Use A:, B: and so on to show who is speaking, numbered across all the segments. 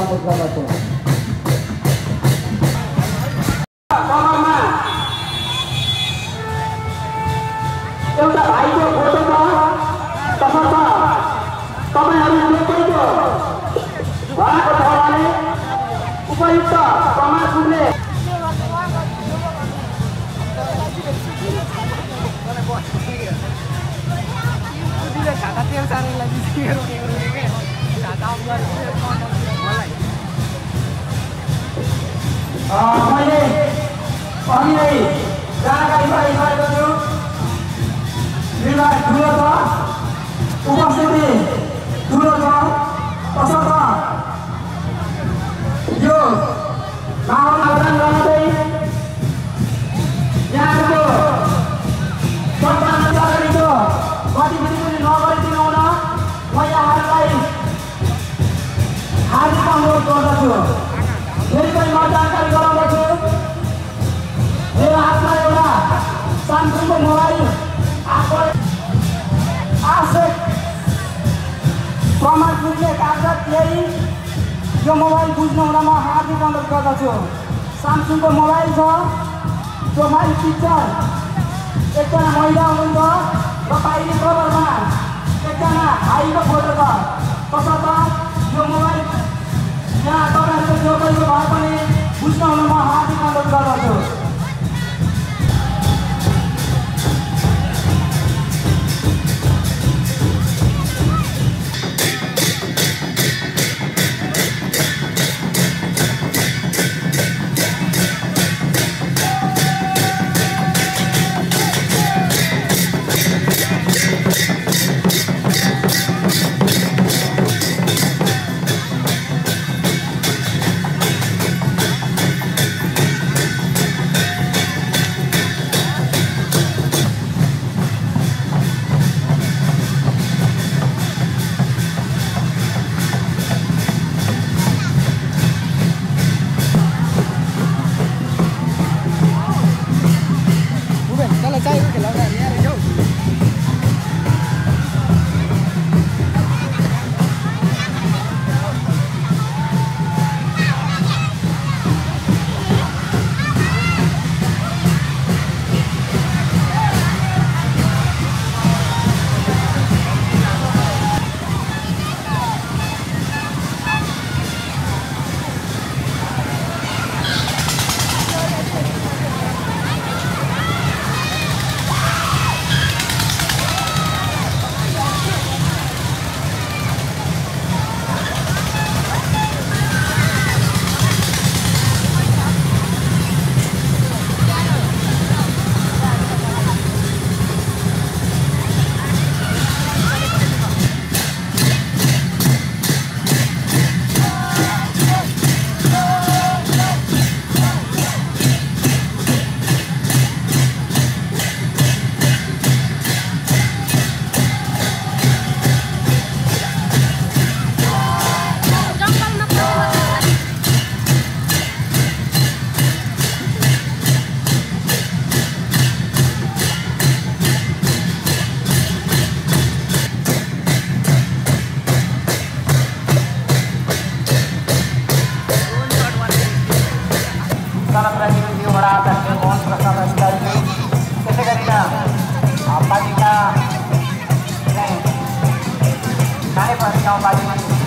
A: अनुरोध गर्दछु।
B: एउटा भाइको फोटो छ तसर्थ तपाईहरु सबैको भएको छ भने उपयुक्त प्रमाण पुग्ने
C: खाता तेल सार्नेलाई चाहिँ खाता
B: मैले अघि नै जानकारी पाइसकेको छु। निर्वाह ठुलो छ, उपस्थिति ठुलो छ, तसर्थ यो माहौल आयोजन गर्दै यहाँको सम्मान अगाडिको गतिविधि पनि नगरिदिनु हुन म यहाँहरूलाई हार्दिक अनुरोध गर्दछु। फेरि पनि म जानकारी गराउँदछु, मेरो हातमा एउटा सामसङको मोबाइल आवश्यक प्रमाण पुग्ने कागजात ल्याई यो मोबाइल बुझ्नु हुन म हार्दिक अनुरोध गर्दछु। सामसङको मोबाइल छ, प्रोफाइल पिक्चर एकजना महिला हुनुहुन्छ र बाहिरी कभरमा एकजना भाइको फोटो छ। तसर्थ यो मोबाइल यहाँ तपाईँहरूको जो कोही भए पनि बुझ्नु हुन म हार्दिक अनुरोध गर्दछु।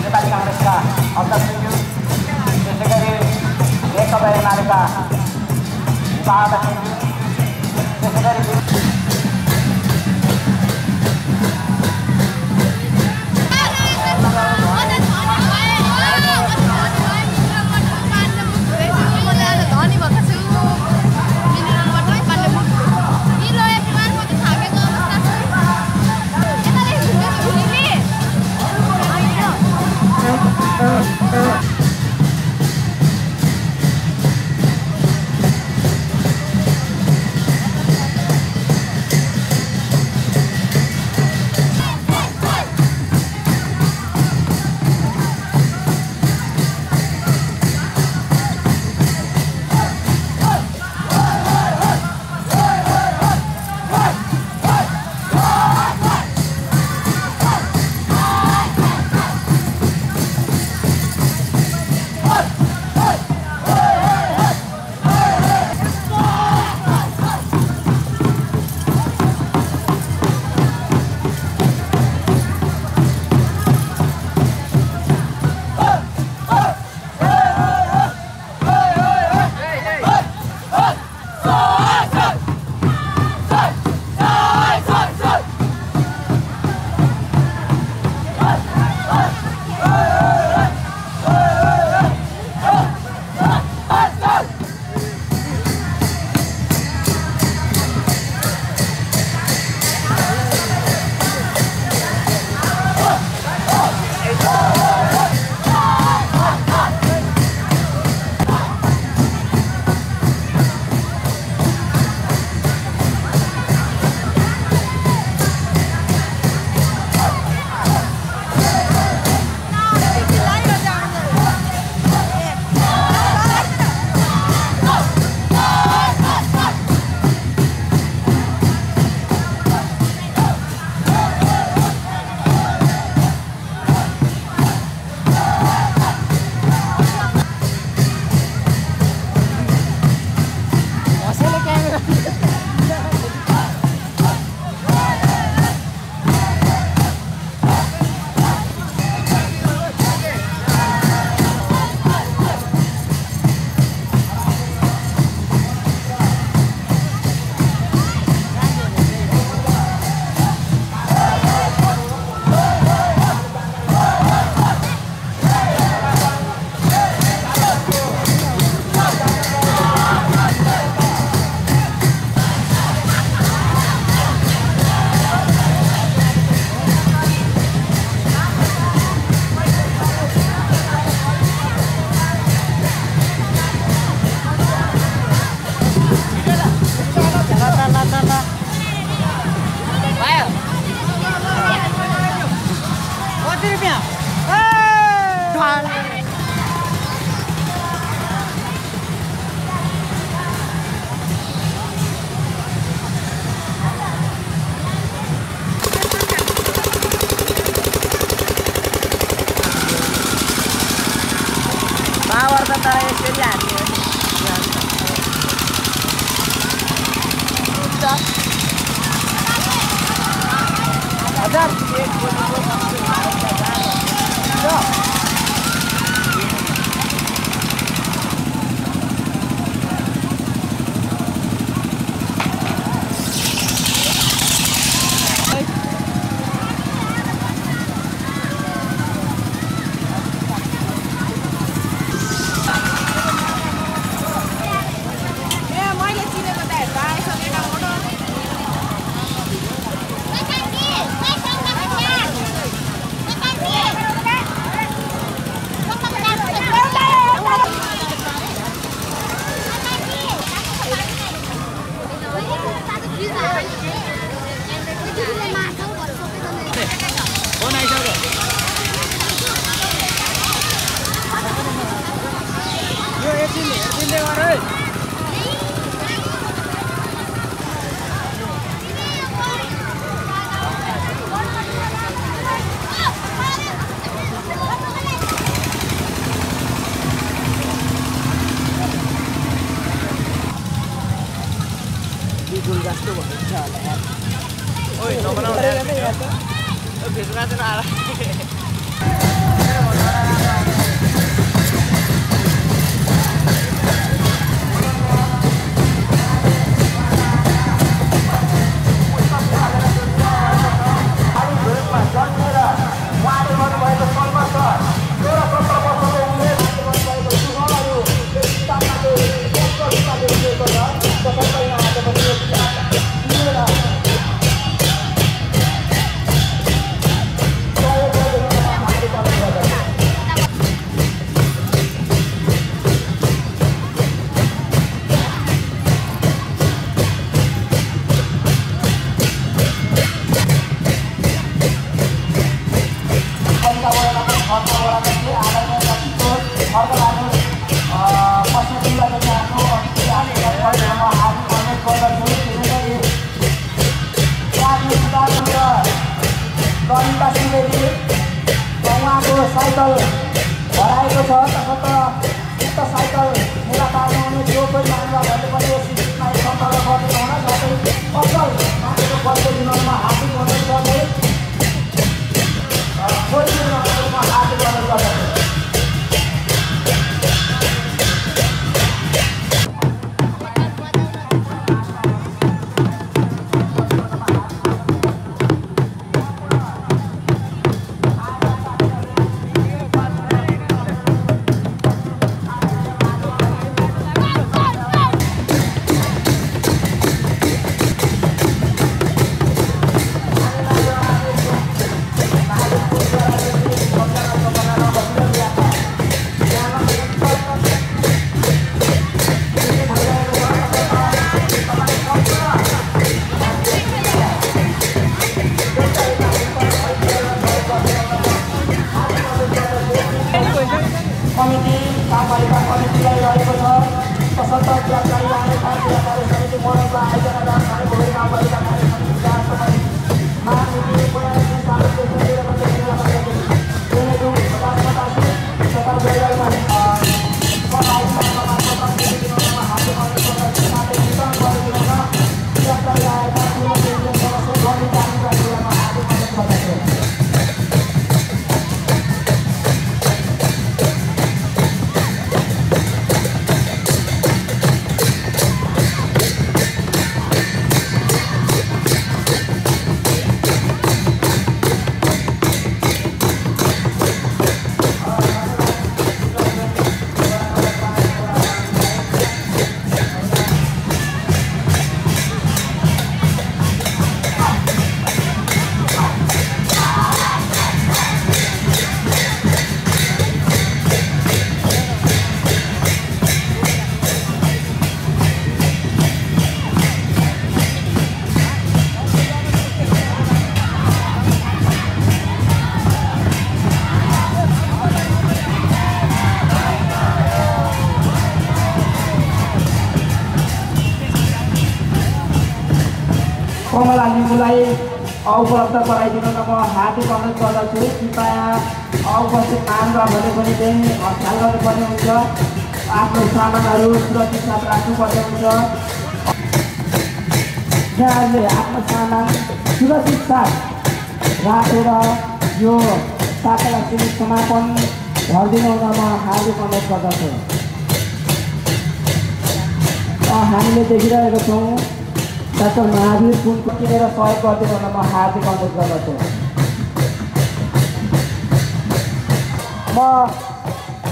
B: नेपाली कांग्रेसका अध्यक्षज्यू, त्यसै गरी नेकपा एमालेका उपाध्यक्षज्यू, त्यसै गरी
C: गर्दा तर यसरी हान्ने हजार एक
B: साइकल हराएको छ तसर्थ उक्त साइकल मेला पार्न आउने जो कोही मानिसहरूले पनि यस स्थितिमा सम्पर्क गर्ने हुन साथै असल मान्छेको बलको दिनमा हासिल गर्दै गर्दै खोजी दिनमा हासिल गर्दै गर्दछ। कमिटी कार्यपालिका कमिटीलाई रहेको छ तसर्थ व्यापारी आउने व्यापारी समिति मोडलको आयोजना राजधानी भोलि गाउँपालिका कार्य समिति समय महामिति कमला लिम्बूलाई उपलब्ध गराइदिन म हार्दिक अनुरोध गर्दछु। कृपया उपस्थित महानुभाव भने पनि चाहिँ ख्याल गर्नुपर्ने हुन्छ आफ्नो सामानहरू सुरक्षित साथ राख्नुपर्ने हुन्छ यहाँहरूले आफ्नो सामान सुरक्षित साथ राखेर यो सातालाई सीमित समापन गरिदिनु हुन म हार्दिक अनुरोध गर्दछु हामीले देखिरहेको छौँ डाक्टर महावीर पुनको किनेर सहयोग गरिदिनु हुन म हार्दिक अनुरोध गर्दछु म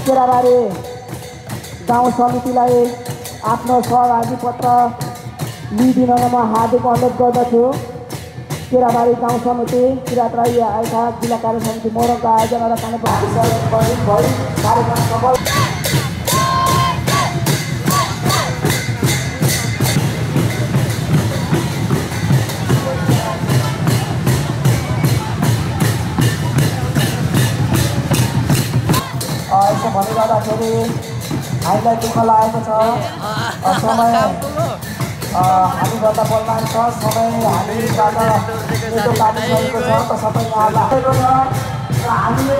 B: केराबारी गाउँ समितिलाई आफ्नो सहभागी पत्र लिइदिन म हार्दिक अनुरोध गर्दछु केराबारी गाउँ समिति किरात राई आएका जिल्ला कार्य समिति मोरङको आयोजना र कार्यक्रम सफल यसो भनिरहँदाखेरि हामीलाई दुःख लागेको छ समय हामीभन्दा बलवान छ समय हामीबाट यसो काटिसकेको छ त सबै यहाँलाई र हामीले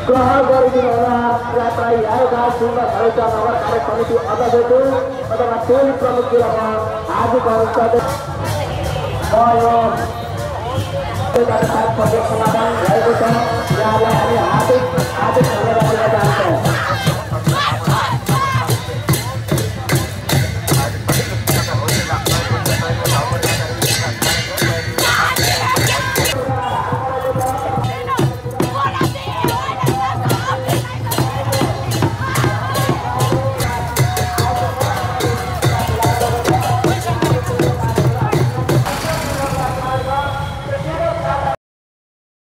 B: ग्रहण गरिदिनु यात्राई आएका सुन्दर हरेका नगर कार्य समिति अध्यक्षज्यू अथवा टोली प्रमुखज्यूलाई हार्दिक अनुरोध गर्दै समाधान भएको छ यहाँलाई हामी हार्दिक धन्यवाद दिन चाहन्छौँ